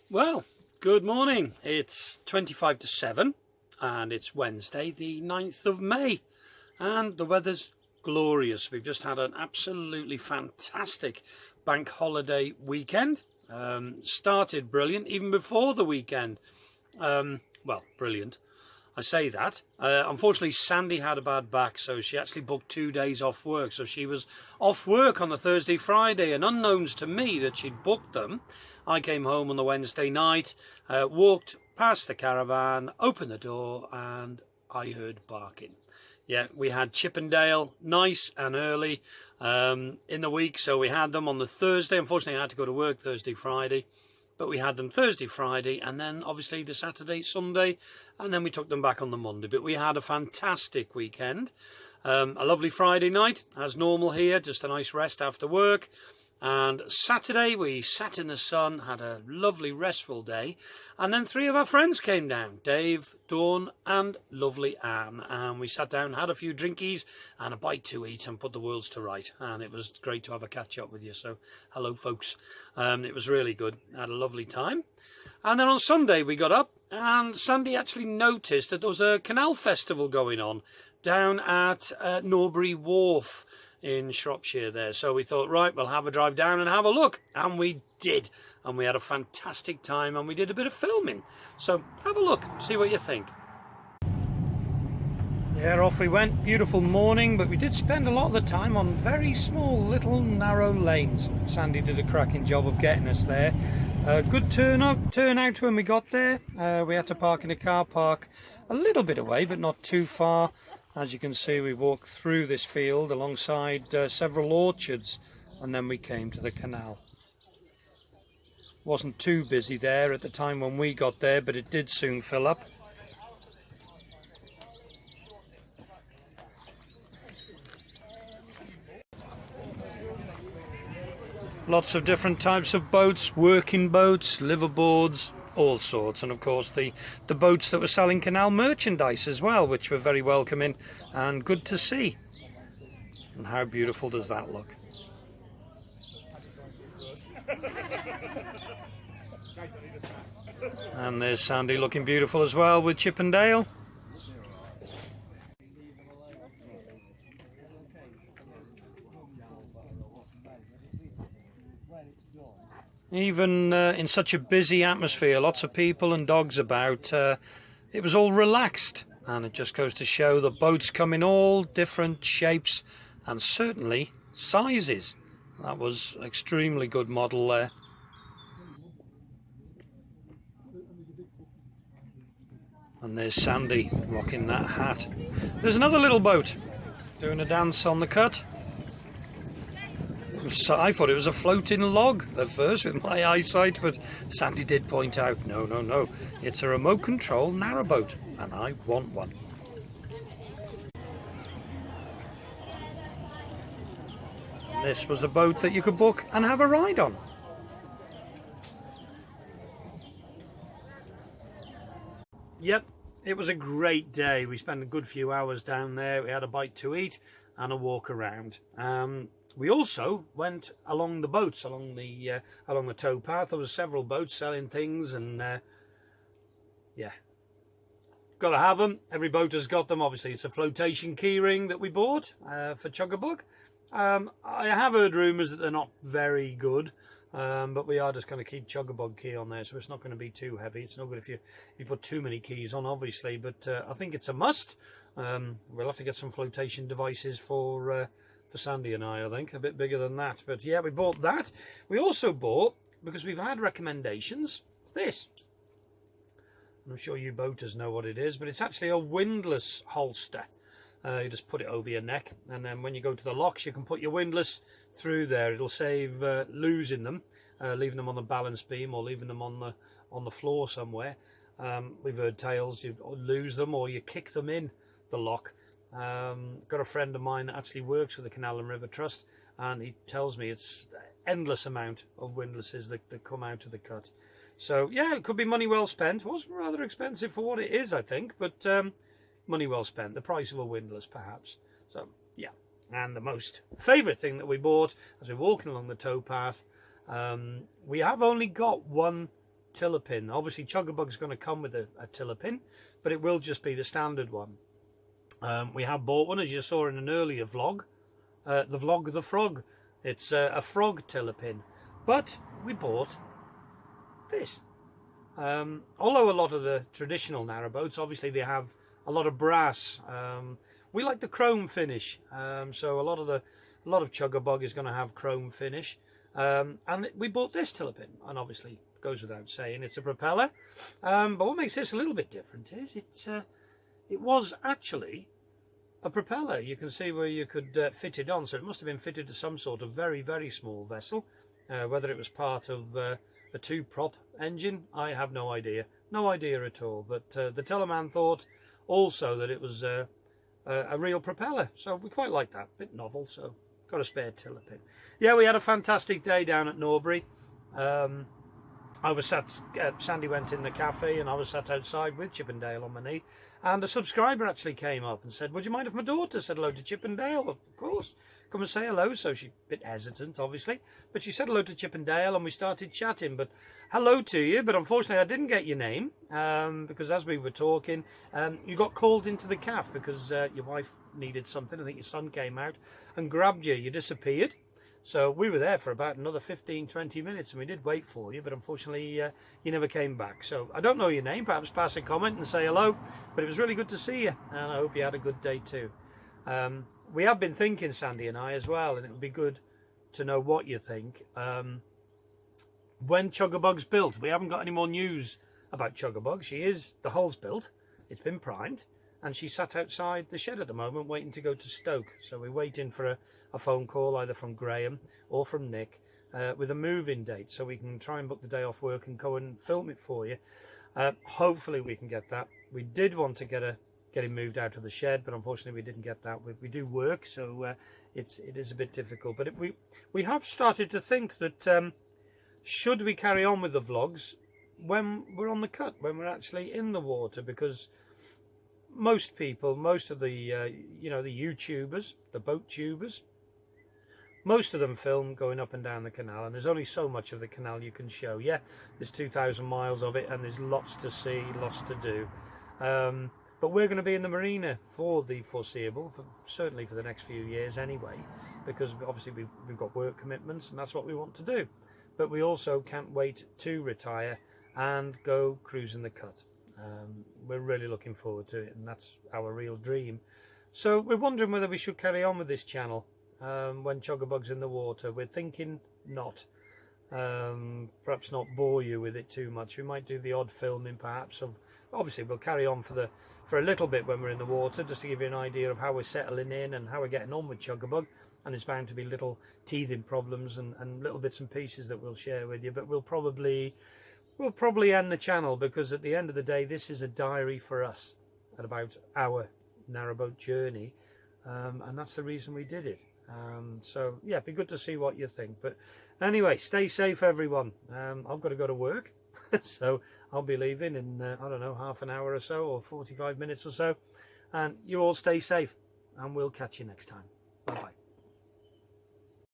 Well, good morning. It's 25 to 7 and it's Wednesday the 9th of May and the weather's glorious. We've just had an absolutely fantastic bank holiday weekend. Started brilliant even before the weekend. Well, brilliant. I say that. Unfortunately, Sandy had a bad back, so she actually booked 2 days off work. So she was off work on the Thursday, Friday, and unknowns to me that she'd booked them, I came home on the Wednesday night, walked past the caravan, opened the door, and I heard barking. Yeah, we had Chippendale nice and early in the week, so we had them on the Thursday. Unfortunately, I had to go to work Thursday, Friday. But we had them Thursday, Friday, and then obviously the Saturday, Sunday, and then we took them back on the Monday. But we had a fantastic weekend. A lovely Friday night, as normal here, just a nice rest after work. And Saturday, we sat in the sun, had a lovely, restful day. And then 3 of our friends came down, Dave, Dawn, and lovely Anne. And we sat down, had a few drinkies and a bite to eat and put the worlds to right. And it was great to have a catch-up with you. So, hello, folks. It was really good. Had a lovely time. And then on Sunday, we got up, and Sandy actually noticed that there was a canal festival going on down at Norbury Wharf in Shropshire there. So we thought, right, we'll have a drive down and have a look. And we did. And we had a fantastic time, and we did a bit of filming. So have a look, see what you think. Yeah, off we went. Beautiful morning, but we did spend a lot of the time on very small, little, narrow lanes. Sandy did a cracking job of getting us there. Good turnout when we got there. We had to park in a car park a little bit away, but not too far. As you can see, we walked through this field alongside several orchards, and then we came to the canal. Wasn't too busy there at the time when we got there, but it did soon fill up. Lots of different types of boats, working boats, liverboards, all sorts, and of course the boats that were selling canal merchandise as well, which were very welcoming and good to see. And how beautiful does that look? And there's Sandy looking beautiful as well with Chippendale. Even in such a busy atmosphere, lots of people and dogs about, it was all relaxed. And it just goes to show that boats come in all different shapes and certainly sizes. That was an extremely good model there. And there's Sandy rocking that hat. There's another little boat doing a dance on the cut. I thought it was a floating log at first with my eyesight, but Sandy did point out, no, it's a remote control narrowboat, and I want one. This was a boat that you could book and have a ride on. Yep, it was a great day. We spent a good few hours down there. We had a bite to eat and a walk around. We also went along the boats, along the towpath. There was several boats selling things, and yeah, got to have them. Every boat has got them. Obviously, it's a flotation keyring that we bought for Chuggabug. I have heard rumours that they're not very good, but we are just going to keep Chuggabug key on there, so it's not going to be too heavy. It's not good if you put too many keys on, obviously, but I think it's a must. We'll have to get some flotation devices for Sandy and I think, a bit bigger than that. But yeah, we bought that. We also bought, because we've had recommendations, this. I'm sure you boaters know what it is, but it's actually a windlass holster. You just put it over your neck, and then when you go to the locks, you can put your windlass through there. It'll save losing them, leaving them on the balance beam or leaving them on the floor somewhere. We've heard tales you lose them or you kick them in the lock. Got a friend of mine that actually works for the Canal and River Trust, and he tells me it's endless amount of windlasses that come out of the cut. So yeah, it could be money well spent. It was rather expensive for what it is, I think, but money well spent. The price of a windlass, perhaps. So yeah, and the most favourite thing that we bought as we're walking along the towpath, we have only got one tiller pin. Obviously Chug-a-Bug's going to come with a tiller pin, but it will just be the standard one. We have bought one, as you saw in an earlier vlog, the frog. It's a frog tiller pin, but we bought this. Although a lot of the traditional narrowboats, obviously they have a lot of brass. We like the chrome finish, so a lot of Chug-a-Bug is going to have chrome finish. And we bought this tiller pin, and obviously goes without saying it's a propeller. But what makes this a little bit different is it was actually a propeller. You can see where you could fit it on, so it must have been fitted to some sort of very, very small vessel. Whether it was part of a two-prop engine, I have no idea. No idea at all. But the Tellerman thought also that it was a real propeller, so we quite like that. Bit novel, so got a spare tiller pin. Yeah, we had a fantastic day down at Norbury. I was sat, Sandy went in the cafe and I was sat outside with Chippendale on my knee, and a subscriber actually came up and said, would you mind if my daughter said hello to Chippendale? Well, of course, come and say hello. So she's a bit hesitant, obviously, but she said hello to Chippendale and we started chatting. But hello to you, but unfortunately I didn't get your name, because as we were talking, you got called into the cafe because your wife needed something. I think your son came out and grabbed you. You disappeared. So we were there for about another 15-20 minutes, and we did wait for you, but unfortunately you never came back. So I don't know your name. Perhaps pass a comment and say hello, but it was really good to see you, and I hope you had a good day too. We have been thinking, Sandy and I as well, and it would be good to know what you think. When Chug-a-Bug's built, we haven't got any more news about Chug-a-Bug. The hull's built, it's been primed, and she's sat outside the shed at the moment waiting to go to Stoke. So we're waiting for a phone call either from Graham or from Nick with a move-in date, so we can try and book the day off work and go and film it for you. Hopefully we can get that. We did want to get him moved out of the shed, but unfortunately we didn't get that. We do work, so it is a bit difficult. But we have started to think that should we carry on with the vlogs when we're on the cut, when we're actually in the water, because most people, most of the the YouTubers, the boat tubers, most of them film going up and down the canal, and there's only so much of the canal you can show. Yeah, there's 2,000 miles of it, and there's lots to see, lots to do. But we're going to be in the marina for the foreseeable, certainly for the next few years anyway, because obviously we've got work commitments, and that's what we want to do. But we also can't wait to retire and go cruising the cut. We're really looking forward to it, and that's our real dream. So we're wondering whether we should carry on with this channel when Chug-a-Bug's in the water. We're thinking not. Perhaps not bore you with it too much. We might do the odd filming perhaps of, obviously we'll carry on for a little bit when we're in the water, just to give you an idea of how we're settling in and how we're getting on with Chug-a-Bug. And there's bound to be little teething problems and little bits and pieces that we'll share with you, but we'll probably end the channel, because at the end of the day this is a diary for us about our narrowboat journey, and that's the reason we did it. So yeah, it'd be good to see what you think. But anyway, stay safe everyone. I've got to go to work so I'll be leaving in I don't know, half an hour or so, or 45 minutes or so, and you all stay safe, and we'll catch you next time. Bye bye.